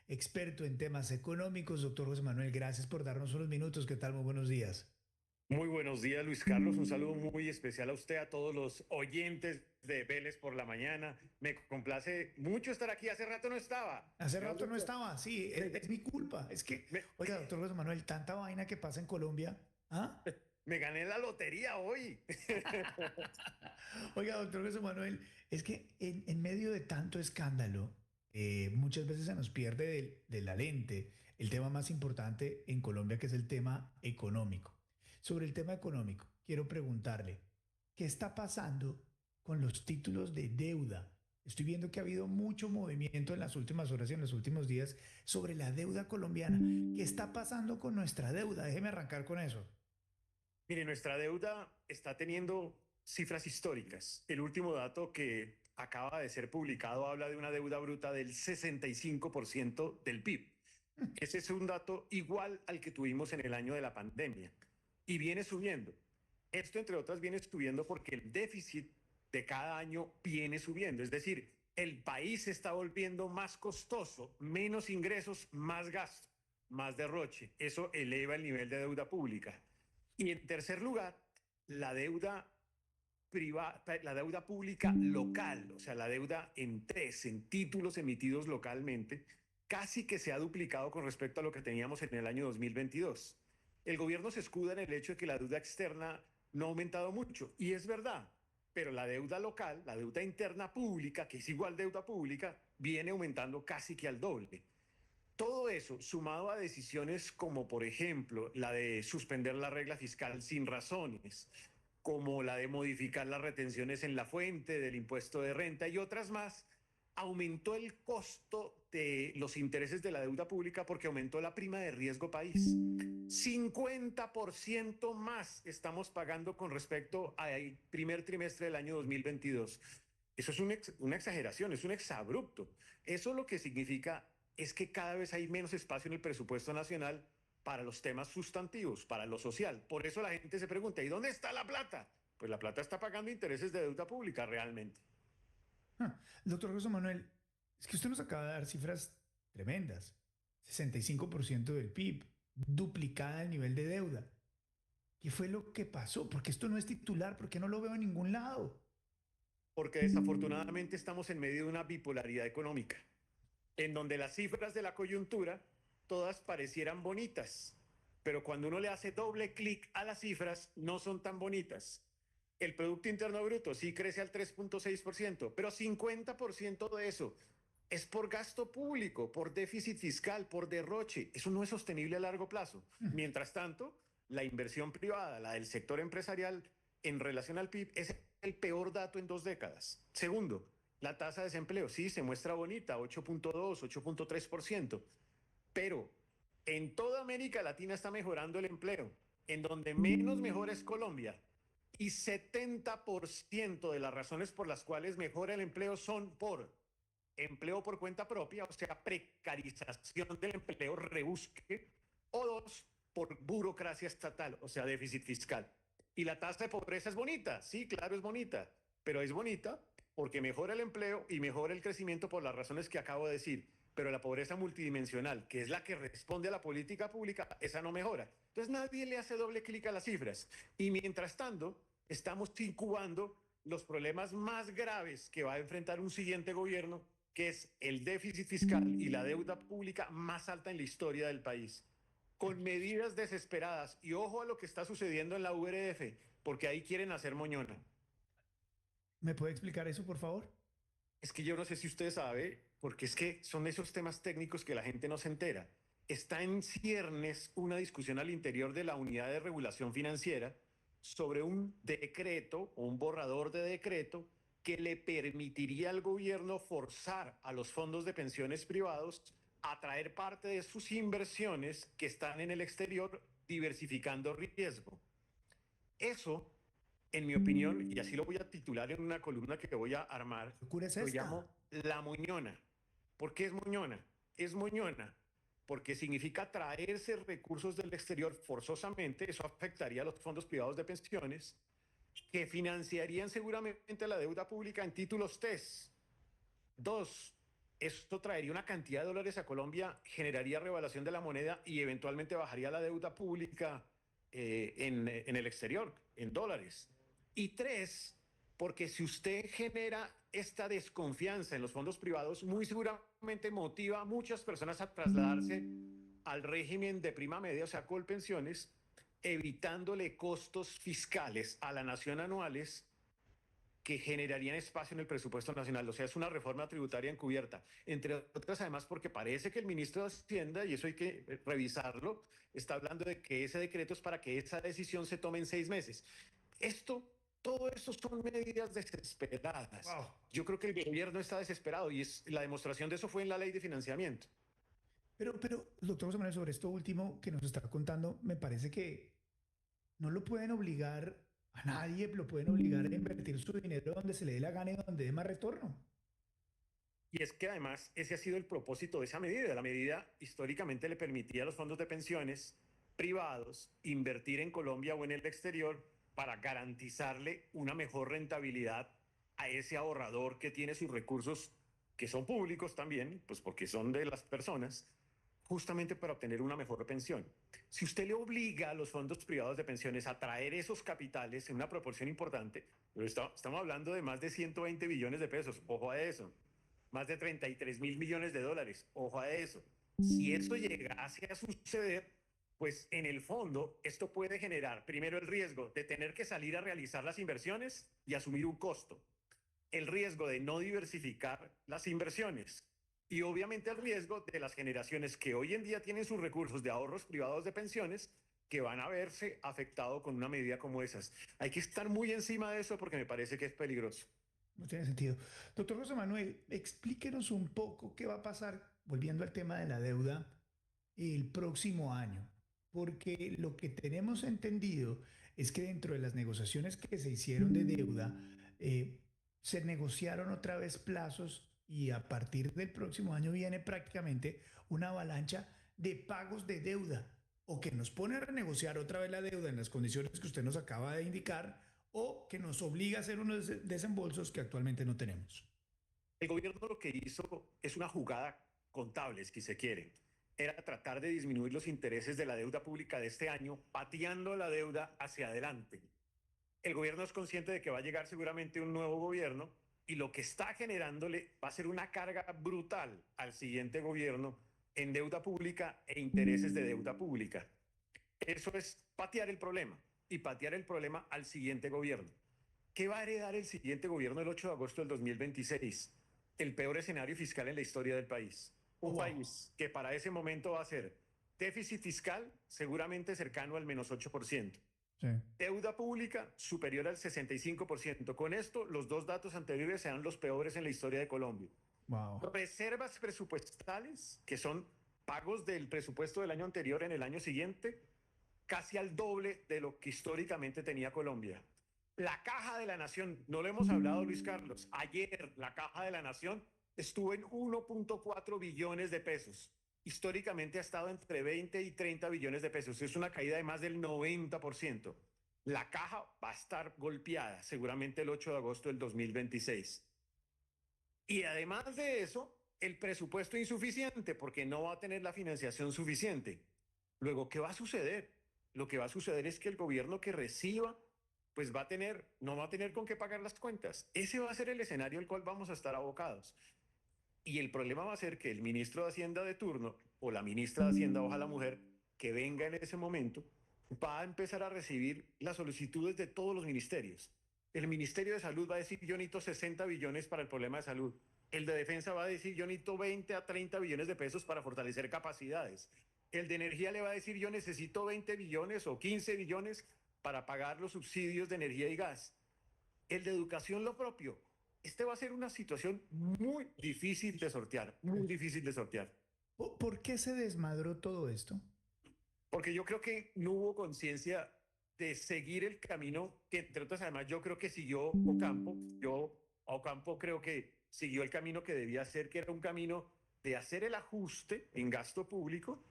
experto en temas económicos. Doctor José Manuel, gracias por darnos unos minutos. ¿Qué tal? Muy buenos días. Muy buenos días, Luis Carlos. Un saludo muy especial a usted, a todos los oyentes de Vélez por la mañana. Me complace mucho estar aquí. Hace rato no estaba. Hace Me, rato no estaba, sí, me- es mi culpa. Es que, me- oiga, doctor José Manuel, tanta vaina que pasa en Colombia. ¿Ah? me gané la lotería hoy. Oiga, doctor José Manuel, es que en medio de tanto escándalo, muchas veces se nos pierde de la lente el tema más importante en Colombia, que es el tema económico. Sobre el tema económico, quiero preguntarle, ¿qué está pasando con los títulos de deuda? Estoy viendo que ha habido mucho movimiento en las últimas horas y en los últimos días sobre la deuda colombiana. ¿Qué está pasando con nuestra deuda? Déjeme arrancar con eso. Mire, nuestra deuda está teniendo cifras históricas. El último dato que acaba de ser publicado habla de una deuda bruta del 65% del PIB. Ese es un dato igual al que tuvimos en el año de la pandemia y viene subiendo. Esto, entre otras, viene subiendo porque el déficit de cada año viene subiendo. Es decir, el país se está volviendo más costoso, menos ingresos, más gasto, más derroche. Eso eleva el nivel de deuda pública. Y en tercer lugar, la deuda privada, la deuda pública local, o sea, la deuda en títulos emitidos localmente, casi que se ha duplicado con respecto a lo que teníamos en el año 2022. El gobierno se escuda en el hecho de que la deuda externa no ha aumentado mucho, y es verdad, pero la deuda local, la deuda interna pública, que es igual deuda pública, viene aumentando casi que al doble. Todo eso, sumado a decisiones como, por ejemplo, la de suspender la regla fiscal sin razones, como la de modificar las retenciones en la fuente del impuesto de renta y otras más, aumentó el costo de los intereses de la deuda pública porque aumentó la prima de riesgo país. 50% más estamos pagando con respecto al primer trimestre del año 2022. Eso es una exageración, es un exabrupto. Eso lo que significa es que cada vez hay menos espacio en el presupuesto nacional para los temas sustantivos, para lo social. Por eso la gente se pregunta, ¿y dónde está la plata? Pues la plata está pagando intereses de deuda pública realmente. Doctor José Manuel, es que usted nos acaba de dar cifras tremendas. 65% del PIB, duplicada el nivel de deuda. ¿Qué fue lo que pasó? Porque esto no es titular, porque no lo veo en ningún lado. Porque desafortunadamente estamos en medio de una bipolaridad económica, en donde las cifras de la coyuntura todas parecieran bonitas, pero cuando uno le hace doble clic a las cifras no son tan bonitas. El Producto Interno Bruto sí crece al 3,6%, pero 50% de eso es por gasto público, por déficit fiscal, por derroche. Eso no es sostenible a largo plazo. Mientras tanto, la inversión privada, la del sector empresarial en relación al PIB, es el peor dato en 2 décadas. Segundo, la tasa de desempleo sí se muestra bonita, 8,2, 8,3%, pero en toda América Latina está mejorando el empleo. En donde menos mejora es Colombia. Y 70% de las razones por las cuales mejora el empleo son por empleo por cuenta propia, o sea, precarización del empleo, rebusque, o dos, por burocracia estatal, o sea, déficit fiscal. Y la tasa de pobreza es bonita, sí, claro, es bonita, pero es bonita porque mejora el empleo y mejora el crecimiento por las razones que acabo de decir. Pero la pobreza multidimensional, que es la que responde a la política pública, esa no mejora. Entonces nadie le hace doble clic a las cifras. Y mientras tanto, estamos incubando los problemas más graves que va a enfrentar un siguiente gobierno, que es el déficit fiscal y la deuda pública más alta en la historia del país, con medidas desesperadas. Y ojo a lo que está sucediendo en la URF, porque ahí quieren hacer moñona. ¿Me puede explicar eso, por favor? Es que yo no sé si usted sabe, porque es que son esos temas técnicos que la gente no se entera. Está en ciernes una discusión al interior de la unidad de regulación financiera sobre un decreto o un borrador de decreto que le permitiría al gobierno forzar a los fondos de pensiones privados a traer parte de sus inversiones que están en el exterior diversificando riesgo. Eso, en mi opinión, y así lo voy a titular en una columna que voy a armar, ¿Qué locura es lo llamo esta? la moñona. ¿Por qué es moñona? Es moñona porque significa traerse recursos del exterior forzosamente, eso afectaría a los fondos privados de pensiones, que financiarían seguramente la deuda pública en títulos TES. Dos, Esto traería una cantidad de dólares a Colombia, generaría revaluación de la moneda y eventualmente bajaría la deuda pública en el exterior, en dólares. Y tres, porque si usted genera esta desconfianza en los fondos privados, muy seguramente motiva a muchas personas a trasladarse al régimen de prima media, o sea, Colpensiones, evitándole costos fiscales a la nación anuales que generarían espacio en el presupuesto nacional. O sea, es una reforma tributaria encubierta. Entre otras, además, porque parece que el ministro de Hacienda, y eso hay que revisarlo, está hablando de que ese decreto es para que esa decisión se tome en 6 meses. Esto, todo esto son medidas desesperadas. Wow. Yo creo que el gobierno está desesperado y la demostración de eso fue en la ley de financiamiento. Doctor José Manuel, sobre esto último que nos está contando, me parece que no lo pueden obligar a nadie, lo pueden obligar a invertir su dinero donde se le dé la gana y donde dé más retorno. Y es que además ese ha sido el propósito de esa medida. La medida históricamente le permitía a los fondos de pensiones privados invertir en Colombia o en el exterior para garantizarle una mejor rentabilidad a ese ahorrador que tiene sus recursos, que son públicos también, pues porque son de las personas, justamente para obtener una mejor pensión. Si usted le obliga a los fondos privados de pensiones a traer esos capitales en una proporción importante, pero estamos hablando de más de 120 billones de pesos, ojo a eso, más de 33.000 millones de dólares, ojo a eso. Si eso llegase a suceder, pues en el fondo esto puede generar primero el riesgo de tener que salir a realizar las inversiones y asumir un costo, el riesgo de no diversificar las inversiones y obviamente el riesgo de las generaciones que hoy en día tienen sus recursos de ahorros privados de pensiones que van a verse afectados con una medida como esas. Hay que estar muy encima de eso porque me parece que es peligroso. No tiene sentido. Doctor José Manuel, explíquenos un poco qué va a pasar, volviendo al tema de la deuda, el próximo año. Porque lo que tenemos entendido es que dentro de las negociaciones que se hicieron de deuda, se negociaron otra vez plazos y a partir del próximo año viene prácticamente una avalancha de pagos de deuda o que nos pone a renegociar otra vez la deuda en las condiciones que usted nos acaba de indicar o que nos obliga a hacer unos desembolsos que actualmente no tenemos. El gobierno lo que hizo es una jugada contable, si se quiere. Era tratar de disminuir los intereses de la deuda pública de este año, pateando la deuda hacia adelante. El gobierno es consciente de que va a llegar seguramente un nuevo gobierno y lo que está generándole va a ser una carga brutal al siguiente gobierno en deuda pública e intereses de deuda pública. Eso es patear el problema y patear el problema al siguiente gobierno. ¿Qué va a heredar el siguiente gobierno el 8 de agosto del 2026? El peor escenario fiscal en la historia del país. Oh, Un wow. país que para ese momento va a ser déficit fiscal seguramente cercano al -8%. Sí. Deuda pública superior al 65%. Con esto, los dos datos anteriores serán los peores en la historia de Colombia. Wow. Reservas presupuestales, que son pagos del presupuesto del año anterior en el año siguiente, casi al doble de lo que históricamente tenía Colombia. La Caja de la Nación, no lo hemos hablado, Luis Carlos, ayer la Caja de la Nación estuvo en 1.4 billones de pesos. Históricamente ha estado entre 20 y 30 billones de pesos. Es una caída de más del 90%. La caja va a estar golpeada seguramente el 8 de agosto del 2026. Y además de eso, el presupuesto insuficiente porque no va a tener la financiación suficiente. Luego, ¿qué va a suceder? Lo que va a suceder es que el gobierno que reciba, pues no va a tener con qué pagar las cuentas. Ese va a ser el escenario al cual vamos a estar abocados. Y el problema va a ser que el ministro de Hacienda de turno o la ministra de Hacienda, ojalá mujer, que venga en ese momento, va a empezar a recibir las solicitudes de todos los ministerios. El Ministerio de Salud va a decir, yo necesito 60 billones para el problema de salud. El de Defensa va a decir, yo necesito 20 a 30 billones de pesos para fortalecer capacidades. El de Energía le va a decir, yo necesito 20 billones o 15 billones para pagar los subsidios de energía y gas. El de Educación lo propio. Este va a ser una situación muy difícil de sortear, muy difícil de sortear. ¿Por qué se desmadró todo esto? Porque yo creo que no hubo conciencia de seguir el camino que, entre otras, además, yo creo que siguió Ocampo. Yo, Ocampo, creo que siguió el camino que debía hacer, que era un camino de hacer el ajuste en gasto público,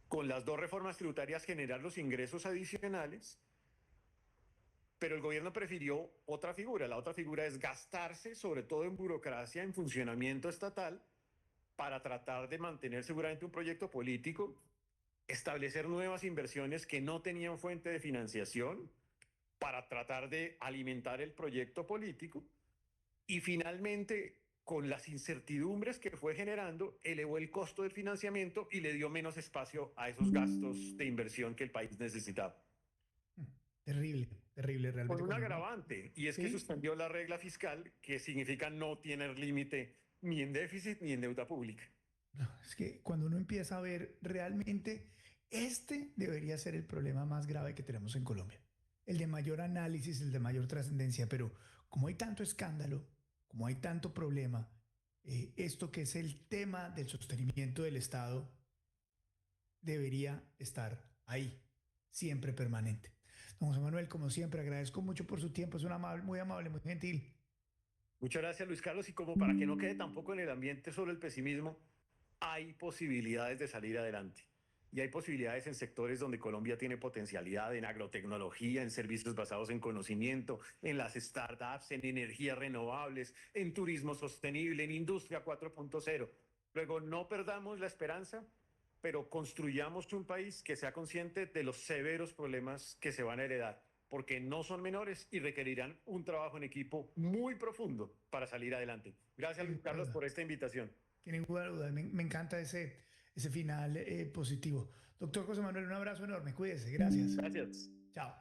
con las dos reformas tributarias generar los ingresos adicionales, pero el gobierno prefirió otra figura. La otra figura es gastarse, sobre todo en burocracia, en funcionamiento estatal, para tratar de mantener seguramente un proyecto político, establecer nuevas inversiones que no tenían fuente de financiación para tratar de alimentar el proyecto político y finalmente, con las incertidumbres que fue generando, elevó el costo del financiamiento y le dio menos espacio a esos gastos de inversión que el país necesitaba. Terrible, terrible Con realmente un cuando uno... agravante, y es que Sí, suspendió la regla fiscal, que significa no tener límite ni en déficit ni en deuda pública. no, es que cuando uno empieza a ver realmente, este debería ser el problema más grave que tenemos en Colombia. El de mayor análisis, el de mayor trascendencia, pero como hay tanto escándalo, como hay tanto problema, esto que es el tema del sostenimiento del Estado debería estar ahí, siempre permanente. Don José Manuel, como siempre, agradezco mucho por su tiempo, es un muy amable, muy gentil. Muchas gracias, Luis Carlos, y como para que no quede tampoco en el ambiente solo el pesimismo, hay posibilidades de salir adelante. Y hay posibilidades en sectores donde Colombia tiene potencialidad, en agrotecnología, en servicios basados en conocimiento, en las startups, en energías renovables, en turismo sostenible, en industria 4.0. Luego, no perdamos la esperanza, pero construyamos un país que sea consciente de los severos problemas que se van a heredar, porque no son menores y requerirán un trabajo en equipo muy profundo para salir adelante. Gracias, Sin Luis ninguna Carlos, duda, por esta invitación. sin ninguna duda. Me encanta ese final positivo. Doctor José Manuel, un abrazo enorme, cuídese, gracias. Gracias. Chao.